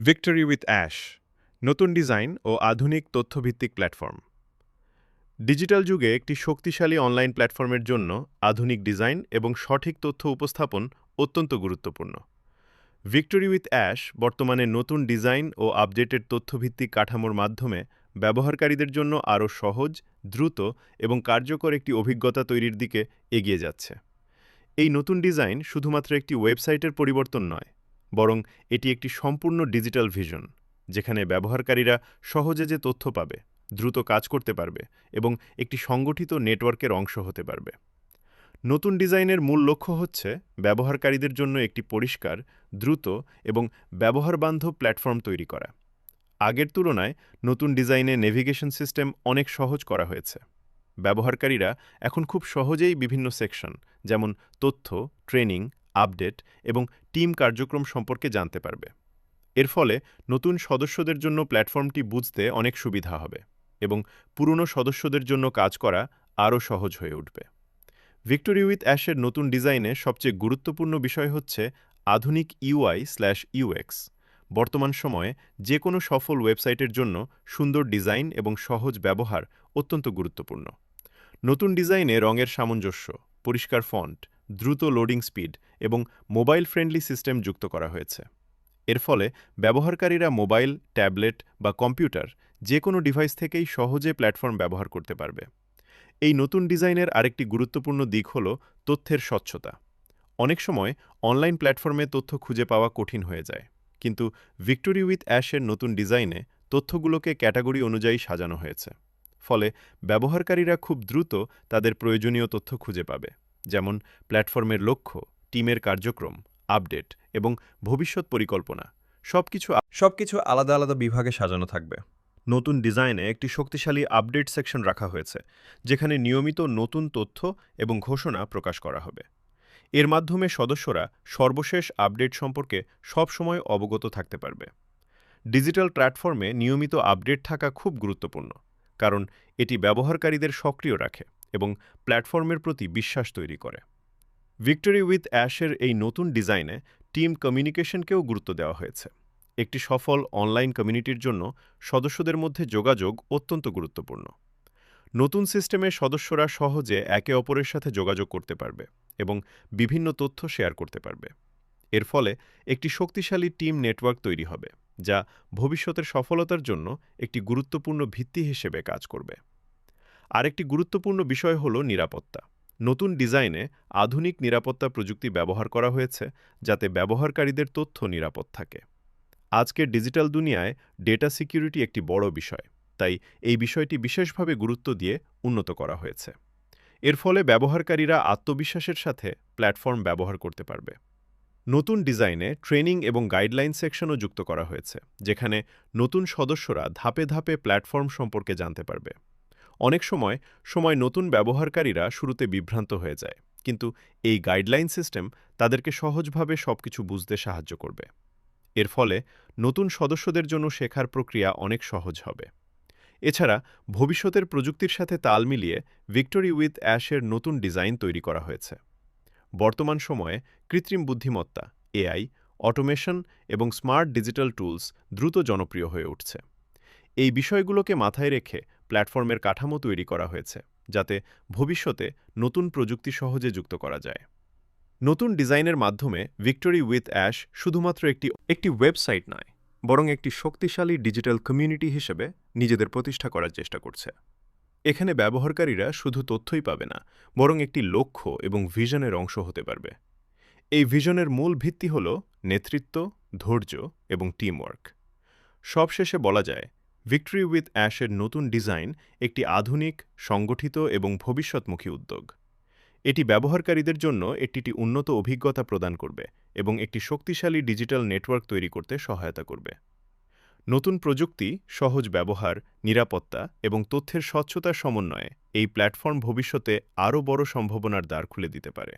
Victory with ash, নতুন design ও আধুনিক তথ্যভিত্তিক প্ল্যাটফর্ম। ডিজিটাল যুগে একটি শক্তিশালী অনলাইন প্ল্যাটফর্মের জন্য আধুনিক ডিজাইন এবং সঠিক তথ্য উপস্থাপন অত্যন্ত গুরুত্বপূর্ণ। ভিক্টরি উইথ অ্যাশ বর্তমানে নতুন ডিজাইন ও আপডেটেড তথ্যভিত্তিক কাঠামোর মাধ্যমে ব্যবহারকারীদের জন্য আরও সহজ, দ্রুত এবং কার্যকর একটি অভিজ্ঞতা তৈরির দিকে এগিয়ে যাচ্ছে। এই নতুন ডিজাইন শুধুমাত্র একটি ওয়েবসাইটের পরিবর্তন নয়, বরং এটি একটি সম্পূর্ণ ডিজিটাল ভিশন, যেখানে ব্যবহারকারীরা সহজে যে তথ্য পাবে, দ্রুত কাজ করতে পারবে এবং একটি সংগঠিত নেটওয়ার্কের অংশ হতে পারবে। নতুন ডিজাইনের মূল লক্ষ্য হচ্ছে ব্যবহারকারীদের জন্য একটি পরিষ্কার, দ্রুত এবং ব্যবহারবান্ধব প্ল্যাটফর্ম তৈরি করা। আগের তুলনায় নতুন ডিজাইনে নেভিগেশন সিস্টেম অনেক সহজ করা হয়েছে। ব্যবহারকারীরা এখন খুব সহজেই বিভিন্ন সেকশন, যেমন তথ্য, ট্রেনিং, আপডেট এবং টিম কার্যক্রম সম্পর্কে জানতে পারবে। এর ফলে নতুন সদস্যদের জন্য প্ল্যাটফর্মটি বুঝতে অনেক সুবিধা হবে এবং পুরনো সদস্যদের জন্য কাজ করা আরও সহজ হয়ে উঠবে। ভিক্টরি উইথ অ্যাশের নতুন ডিজাইনে সবচেয়ে গুরুত্বপূর্ণ বিষয় হচ্ছে আধুনিক ইউআই/ইউএক্স। বর্তমান সময়ে যে কোনো সফল ওয়েবসাইটের জন্য সুন্দর ডিজাইন এবং সহজ ব্যবহার অত্যন্ত গুরুত্বপূর্ণ। নতুন ডিজাইনে রঙের সামঞ্জস্য, পরিষ্কার ফন্ট, দ্রুত লোডিং স্পিড এবং মোবাইল ফ্রেন্ডলি সিস্টেম যুক্ত করা হয়েছে। এর ফলে ব্যবহারকারীরা মোবাইল, ট্যাবলেট বা কম্পিউটার যে কোনো ডিভাইস থেকেই সহজে প্ল্যাটফর্ম ব্যবহার করতে পারবে। এই নতুন ডিজাইনের আরেকটি গুরুত্বপূর্ণ দিক হল তথ্যের স্বচ্ছতা। অনেক সময় অনলাইন প্ল্যাটফর্মে তথ্য খুঁজে পাওয়া কঠিন হয়ে যায়, কিন্তু ভিক্টরি উইথ অ্যাশের নতুন ডিজাইনে তথ্যগুলোকে ক্যাটাগরি অনুযায়ী সাজানো হয়েছে। ফলে ব্যবহারকারীরা খুব দ্রুত তাদের প্রয়োজনীয় তথ্য খুঁজে পাবে, যেমন প্ল্যাটফর্মের লক্ষ্য, টিমের কার্যক্রম, আপডেট এবং ভবিষ্যৎ পরিকল্পনা। সবকিছু আলাদা আলাদা বিভাগে সাজানো থাকবে। নতুন ডিজাইনে একটি শক্তিশালী আপডেট সেকশন রাখা হয়েছে, যেখানে নিয়মিত নতুন তথ্য এবং ঘোষণা প্রকাশ করা হবে। এর মাধ্যমে সদস্যরা সর্বশেষ আপডেট সম্পর্কে সবসময় অবগত থাকতে পারবে। ডিজিটাল প্ল্যাটফর্মে নিয়মিত আপডেট থাকা খুব গুরুত্বপূর্ণ, কারণ এটি ব্যবহারকারীদের সক্রিয় রাখে এবং প্ল্যাটফর্মের প্রতি বিশ্বাস তৈরি করে। ভিক্টরি উইথ অ্যাশের এই নতুন ডিজাইনে টিম কমিউনিকেশনকেও গুরুত্ব দেওয়া হয়েছে। একটি সফল অনলাইন কমিউনিটির জন্য সদস্যদের মধ্যে যোগাযোগ অত্যন্ত গুরুত্বপূর্ণ। নতুন সিস্টেমে সদস্যরা সহজে একে অপরের সাথে যোগাযোগ করতে পারবে এবং বিভিন্ন তথ্য শেয়ার করতে পারবে। এর ফলে একটি শক্তিশালী টিম নেটওয়ার্ক তৈরি হবে, যা ভবিষ্যতের সফলতার জন্য একটি গুরুত্বপূর্ণ ভিত্তি হিসেবে কাজ করবে। আরেকটি গুরুত্বপূর্ণ বিষয় হল নিরাপত্তা। নতুন ডিজাইনে আধুনিক নিরাপত্তা প্রযুক্তি ব্যবহার করা হয়েছে, যাতে ব্যবহারকারীদের তথ্য নিরাপদ থাকে। আজকের ডিজিটাল দুনিয়ায় ডেটা সিকিউরিটি একটি বড় বিষয়, তাই এই বিষয়টি বিশেষভাবে গুরুত্ব দিয়ে উন্নত করা হয়েছে। এর ফলে ব্যবহারকারীরা আত্মবিশ্বাসের সাথে প্ল্যাটফর্ম ব্যবহার করতে পারবে। নতুন ডিজাইনে ট্রেনিং এবং গাইডলাইন সেকশনও যুক্ত করা হয়েছে, যেখানে নতুন সদস্যরা ধাপে ধাপে প্ল্যাটফর্ম সম্পর্কে জানতে পারবে। অনেক সময় নতুন ব্যবহারকারীরা শুরুতে বিভ্রান্ত হয়ে যায়, কিন্তু এই গাইডলাইন সিস্টেম তাদেরকে সহজভাবে সবকিছু বুঝতে সাহায্য করবে। এর ফলে নতুন সদস্যদের জন্য শেখার প্রক্রিয়া অনেক সহজ হবে। এছাড়া ভবিষ্যতের প্রযুক্তির সাথে তাল মিলিয়ে ভিক্টরি উইথ অ্যাশের নতুন ডিজাইন তৈরি করা হয়েছে। বর্তমান সময়ে কৃত্রিম বুদ্ধিমত্তা, এআই, অটোমেশন এবং স্মার্ট ডিজিটাল টুলস দ্রুত জনপ্রিয় হয়ে উঠছে। এই বিষয়গুলোকে মাথায় রেখে প্ল্যাটফর্মের কাঠামো তৈরি করা হয়েছে, যাতে ভবিষ্যতে নতুন প্রযুক্তি সহজে যুক্ত করা যায়। নতুন ডিজাইনের মাধ্যমে ভিক্টরি উইথ অ্যাশ শুধুমাত্র একটি ওয়েবসাইট নয়, বরং একটি শক্তিশালী ডিজিটাল কমিউনিটি হিসেবে নিজেদের প্রতিষ্ঠা করার চেষ্টা করছে। এখানে ব্যবহারকারীরা শুধু তথ্যই পাবে না, বরং একটি লক্ষ্য এবং ভিশনের অংশ হতে পারবে। এই ভিশনের মূল ভিত্তি হল নেতৃত্ব, ধৈর্য এবং টিমওয়ার্ক। সবশেষে বলা যায়, ভিক্টরি উইথ অ্যাশের নতুন ডিজাইন একটি আধুনিক, সংগঠিত এবং ভবিষ্যৎমুখী উদ্যোগ। এটি ব্যবহারকারীদের জন্য একটি উন্নত অভিজ্ঞতা প্রদান করবে এবং একটি শক্তিশালী ডিজিটাল নেটওয়ার্ক তৈরি করতে সহায়তা করবে। নতুন প্রযুক্তি, সহজ ব্যবহার, নিরাপত্তা এবং তথ্যের স্বচ্ছতার সমন্বয়ে এই প্ল্যাটফর্ম ভবিষ্যতে আরও বড় সম্ভাবনার দ্বার খুলে দিতে পারে।